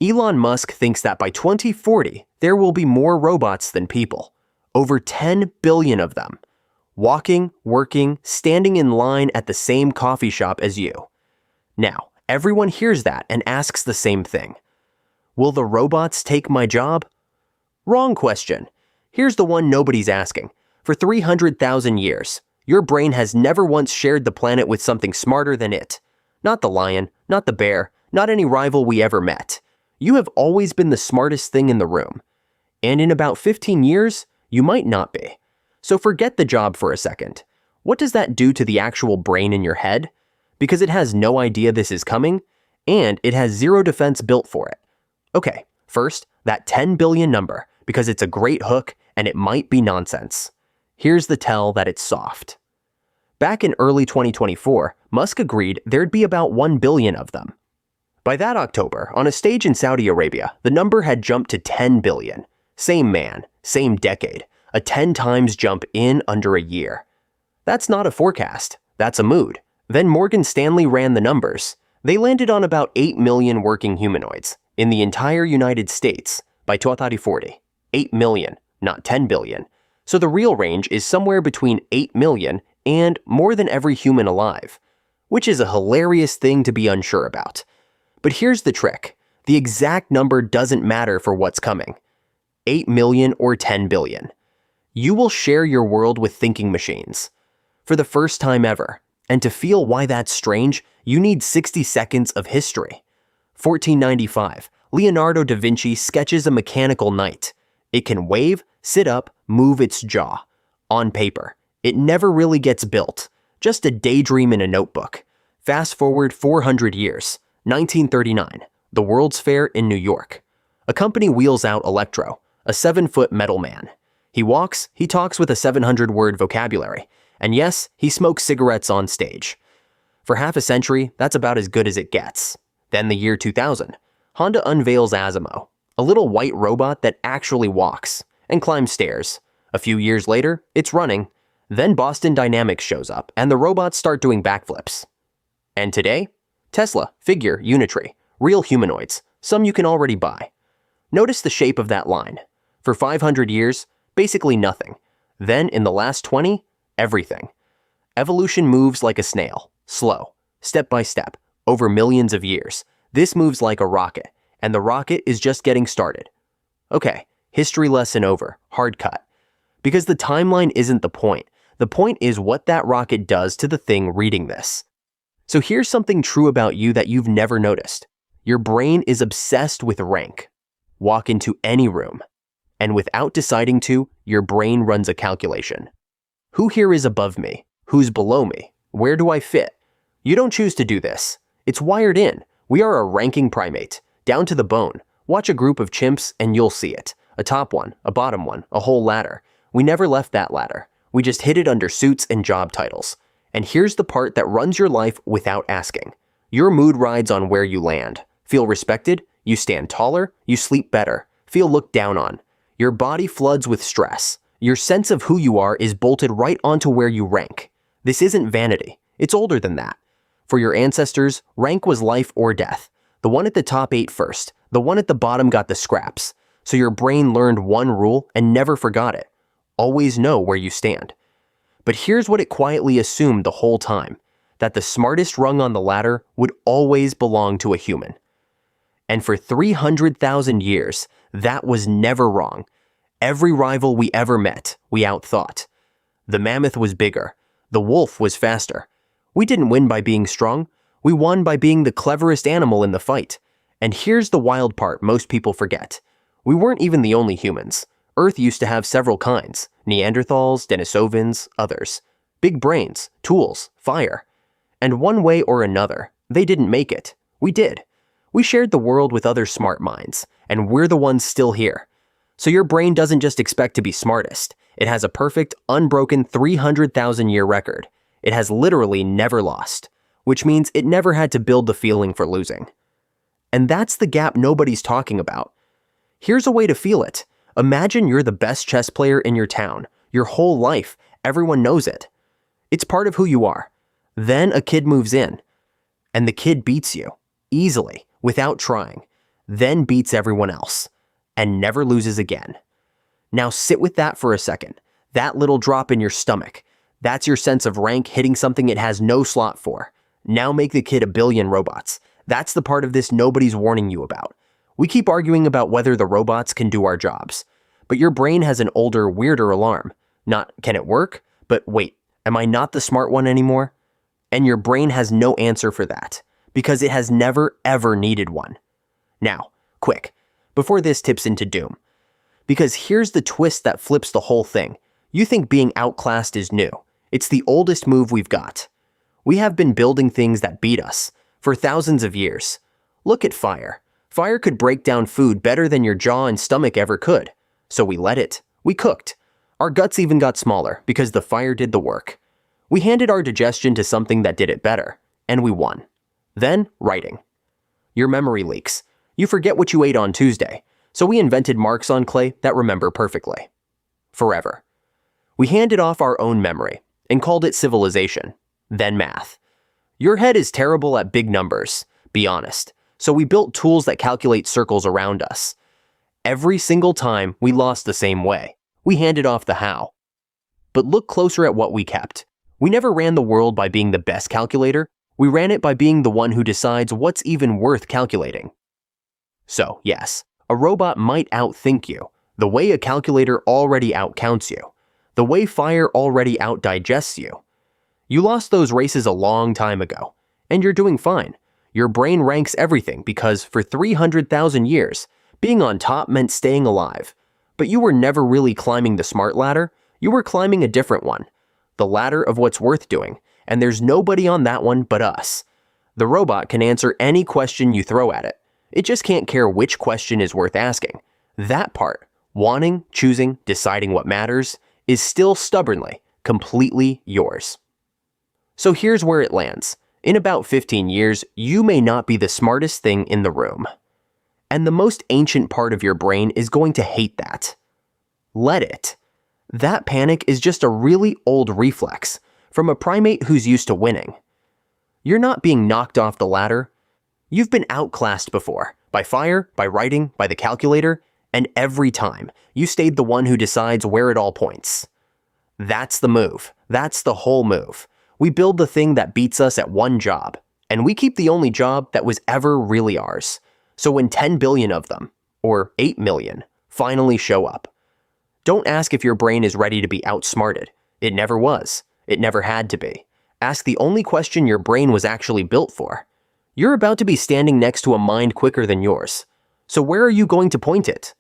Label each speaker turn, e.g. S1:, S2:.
S1: Elon Musk thinks that by 2040, there will be more robots than people. Over 10 billion of them. Walking, working, standing in line at the same coffee shop as you. Now, everyone hears that and asks the same thing. Will the robots take my job? Wrong question. Here's the one nobody's asking. For 300,000 years, your brain has never once shared the planet with something smarter than it. Not the lion, not the bear, not any rival we ever met. You have always been the smartest thing in the room. And in about 15 years, you might not be. So forget the job for a second. What does that do to the actual brain in your head? Because it has no idea this is coming, and it has zero defense built for it. Okay, first, that 10 billion number, because it's a great hook and it might be nonsense. Here's the tell that it's soft. Back in early 2024, Musk agreed there'd be about 1 billion of them. By that October, on a stage in Saudi Arabia, the number had jumped to 10 billion. Same man, same decade, a 10 times jump in under a year. That's not a forecast, that's a mood. Then Morgan Stanley ran the numbers. They landed on about 8 million working humanoids in the entire United States by 2040. 8 million, not 10 billion. So the real range is somewhere between 8 million and more than every human alive, which is a hilarious thing to be unsure about. But here's the trick. The exact number doesn't matter for what's coming. 8 million or 10 billion. You will share your world with thinking machines. For the first time ever. And to feel why that's strange, you need 60 seconds of history. 1495, Leonardo da Vinci sketches a mechanical knight. It can wave, sit up, move its jaw. On paper. It never really gets built. Just a daydream in a notebook. Fast forward 400 years. 1939, the World's Fair in New York. A company wheels out Electro, a 7-foot metal man. He walks, he talks with a 700-word vocabulary. And yes, he smokes cigarettes on stage. For half a century, that's about as good as it gets. Then the year 2000, Honda unveils Asimo, a little white robot that actually walks and climbs stairs. A few years later, it's running. Then Boston Dynamics shows up and the robots start doing backflips. And today, Tesla, Figure, Unitree, real humanoids, some you can already buy. Notice the shape of that line. For 500 years, basically nothing. Then in the last 20, everything. Evolution moves like a snail, slow, step by step, over millions of years. This moves like a rocket, and the rocket is just getting started. Okay, history lesson over, hard cut. Because the timeline isn't the point. The point is what that rocket does to the thing reading this. So here's something true about you that you've never noticed. Your brain is obsessed with rank. Walk into any room, and without deciding to, your brain runs a calculation. Who here is above me? Who's below me? Where do I fit? You don't choose to do this. It's wired in. We are a ranking primate, down to the bone. Watch a group of chimps and you'll see it. A top one, a bottom one, a whole ladder. We never left that ladder. We just hid it under suits and job titles. And here's the part that runs your life without asking. Your mood rides on where you land. Feel respected? You stand taller? You sleep better. Feel looked down on. Your body floods with stress. Your sense of who you are is bolted right onto where you rank. This isn't vanity. It's older than that. For your ancestors, rank was life or death. The one at the top ate first. The one at the bottom got the scraps. So your brain learned one rule and never forgot it. Always know where you stand. But here's what it quietly assumed the whole time, that the smartest rung on the ladder would always belong to a human. And for 300,000 years, that was never wrong. Every rival we ever met, we outthought. The mammoth was bigger. The wolf was faster. We didn't win by being strong. We won by being the cleverest animal in the fight. And here's the wild part most people forget. We weren't even the only humans. Earth used to have several kinds. Neanderthals, Denisovans, others. Big brains, tools, fire. And one way or another, they didn't make it. We did. We shared the world with other smart minds, and we're the ones still here. So your brain doesn't just expect to be smartest. It has a perfect, unbroken 300,000-year record. It has literally never lost, which means it never had to build the feeling for losing. And that's the gap nobody's talking about. Here's a way to feel it. Imagine you're the best chess player in your town. Your whole life, everyone knows it. It's part of who you are. Then a kid moves in, and the kid beats you, easily, without trying. then beats everyone else, and never loses again. Now sit with that for a second. That little drop in your stomach. That's your sense of rank hitting something it has no slot for. Now make the kid a billion robots. That's the part of this nobody's warning you about. We keep arguing about whether the robots can do our jobs. But your brain has an older, weirder alarm. Not, can it work? But wait, am I not the smart one anymore? And your brain has no answer for that, because it has never, ever needed one. Now, quick, before this tips into doom. Because here's the twist that flips the whole thing. You think being outclassed is new. It's the oldest move we've got. We have been building things that beat us for thousands of years. Look at fire. Fire could break down food better than your jaw and stomach ever could. So we let it. We cooked. Our guts even got smaller because the fire did the work. We handed our digestion to something that did it better, and we won. Then, writing. Your memory leaks. You forget what you ate on Tuesday, so we invented marks on clay that remember perfectly. Forever. We handed off our own memory and called it civilization, then math. Your head is terrible at big numbers, be honest, so we built tools that calculate circles around us. Every single time, we lost the same way. We handed off the how. But look closer at what we kept. We never ran the world by being the best calculator. We ran it by being the one who decides what's even worth calculating. So, yes, a robot might outthink you, the way a calculator already outcounts you, the way fire already outdigests you. You lost those races a long time ago, and you're doing fine. Your brain ranks everything because for 300,000 years, being on top meant staying alive. But you were never really climbing the smart ladder, you were climbing a different one. The ladder of what's worth doing, and there's nobody on that one but us. The robot can answer any question you throw at it. It just can't care which question is worth asking. That part, wanting, choosing, deciding what matters, is still stubbornly, completely yours. So here's where it lands. In about 15 years, you may not be the smartest thing in the room. And the most ancient part of your brain is going to hate that. Let it. That panic is just a really old reflex from a primate who's used to winning. You're not being knocked off the ladder. You've been outclassed before, by fire, by writing, by the calculator, and every time, you stayed the one who decides where it all points. That's the move. That's the whole move. We build the thing that beats us at one job, and we keep the only job that was ever really ours. So when 10 billion of them, or 8 million, finally show up, don't ask if your brain is ready to be outsmarted. It never was. It never had to be. Ask the only question your brain was actually built for. You're about to be standing next to a mind quicker than yours. So where are you going to point it?